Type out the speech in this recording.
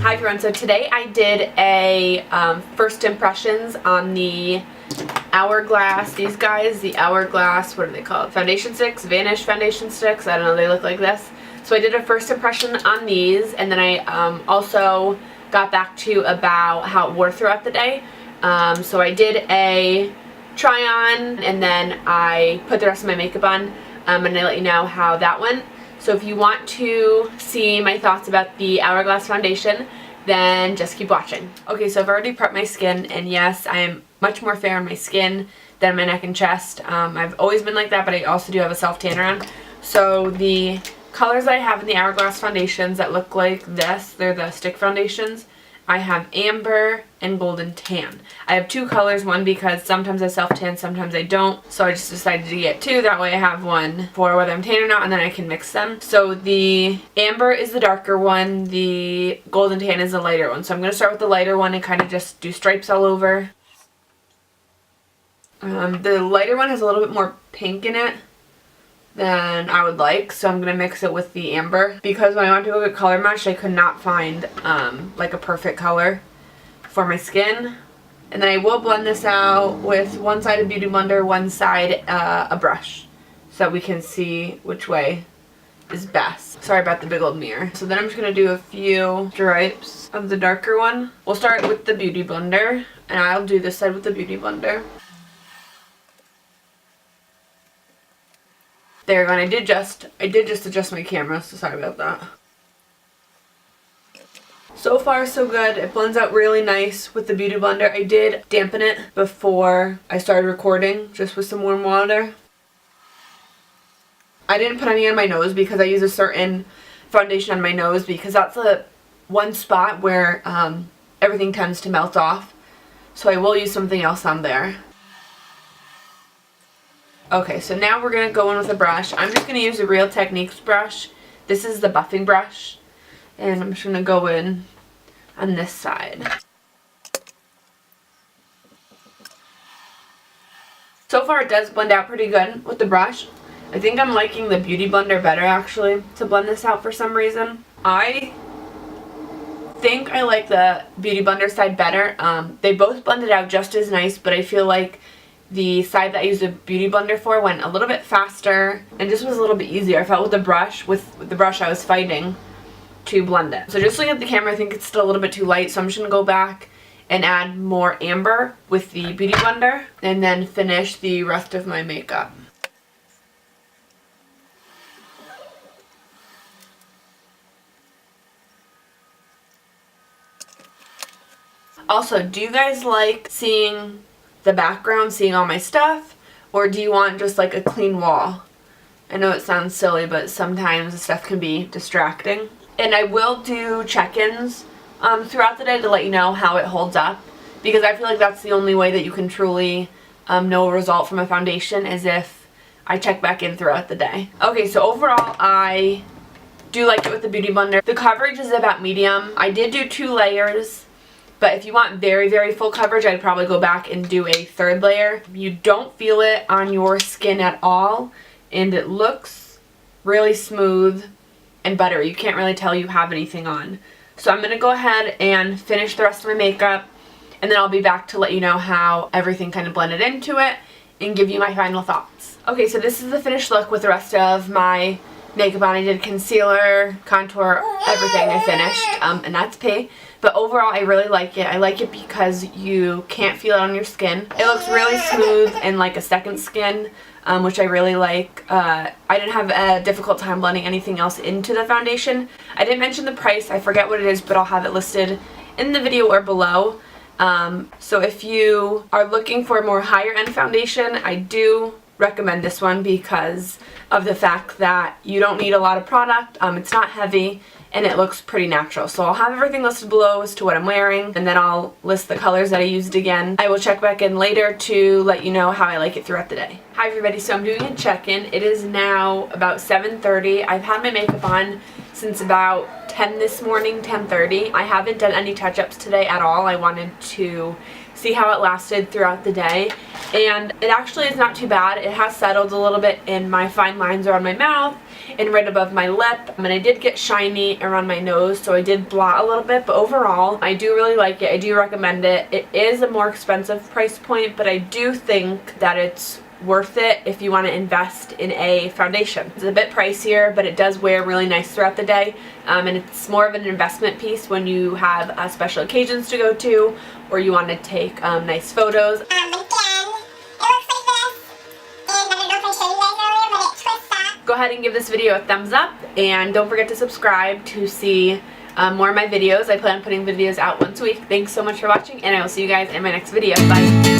Hi everyone, so today I did a first impressions on the Hourglass, these guys, the Hourglass, what are they called? Foundation sticks, Vanish foundation sticks, I don't know, they look like this. So I did a first impression on these, and then I also got back to about how it wore throughout the day. So I did a try on, and then I put the rest of my makeup on, and I let you know how that went. So if you want to see my thoughts about the Hourglass foundation, then just keep watching. Okay, so I've already prepped my skin, and yes, I am much more fair on my skin than my neck and chest. I've always been like that, but I also do have a self-tanner on. So the colors I have in the Hourglass foundations that look like this, they're the stick foundations. I have amber and golden tan. I have two colors, one because sometimes I self-tan, sometimes I don't. So I just decided to get two, that way I have one for whether I'm tan or not, and then I can mix them. So the amber is the darker one, the golden tan is the lighter one. So I'm going to start with the lighter one and kind of just do stripes all over. The lighter one has a little bit more pink in it than I would like, so I'm going to mix it with the amber, because when I went to go get color matched I could not find like a perfect color for my skin. And then I will blend this out with one side of Beauty Blender, one side a brush, so that we can see which way is best. Sorry about the big old mirror. So then I'm just going to do a few stripes of the darker one. We'll start with the Beauty Blender, and I'll do this side with the Beauty Blender. There you go, and I did just adjust my camera, so sorry about that. So far so good. It blends out really nice with the Beauty Blender. I did dampen it before I started recording, just with some warm water. I didn't put any on my nose because I use a certain foundation on my nose, because that's the one spot where everything tends to melt off. So I will use something else on there. Okay, so now we're going to go in with a brush. I'm just going to use a Real Techniques brush. This is the buffing brush. And I'm just going to go in on this side. So far it does blend out pretty good with the brush. I think I'm liking the Beauty Blender better actually to blend this out for some reason. I think I like the Beauty Blender side better. They both blended out just as nice, but I feel like the side that I used a Beauty Blender for went a little bit faster and just was a little bit easier. I felt with the brush I was fighting to blend it. So just looking at the camera, I think it's still a little bit too light, so I'm just going to go back and add more amber with the Beauty Blender and then finish the rest of my makeup. Also, do you guys like seeing the background, seeing all my stuff, or do you want just like a clean wall? I know it sounds silly, but sometimes the stuff can be distracting. And I will do check-ins throughout the day to let you know how it holds up, because I feel like that's the only way that you can truly know a result from a foundation, is if I check back in throughout the day. Okay, so overall I do like it with the Beauty Blender. The coverage is about medium. I did do 2 layers. But if you want very, very full coverage, I'd probably go back and do a 3rd layer. You don't feel it on your skin at all, and it looks really smooth and buttery. You can't really tell you have anything on. So I'm going to go ahead and finish the rest of my makeup, and then I'll be back to let you know how everything kind of blended into it and give you my final thoughts. Okay, so this is the finished look with the rest of my makeup on. I did concealer, contour, everything I finished, and that's pay. But overall, I really like it. I like it because you can't feel it on your skin. It looks really smooth and like a second skin, which I really like. I didn't have a difficult time blending anything else into the foundation. I didn't mention the price. I forget what it is, but I'll have it listed in the video or below. So if you are looking for a more higher end foundation, I do recommend this one because of the fact that you don't need a lot of product. It's not heavy, and it looks pretty natural. So I'll have everything listed below as to what I'm wearing, and then I'll list the colors that I used again. I will check back in later to let you know how I like it throughout the day. Hi everybody, so I'm doing a check-in. It is now about 7:30. I've had my makeup on since about 10 this morning, 10:30. I haven't done any touch-ups today at all. I wanted to see how it lasted throughout the day, and it actually is not too bad. It has settled a little bit, and my fine lines are on my mouth, and right above my lip. And I did get shiny around my nose, so I did blot a little bit, but overall I do really like it. I do recommend it. It is a more expensive price point, but I do think that it's worth it if you want to invest in a foundation. It's a bit pricier, but it does wear really nice throughout the day, and it's more of an investment piece when you have special occasions to go to, or you want to take nice photos. Go ahead and give this video a thumbs up, and don't forget to subscribe to see more of my videos. I plan on putting videos out once a week. Thanks so much for watching, and I will see you guys in my next video. Bye!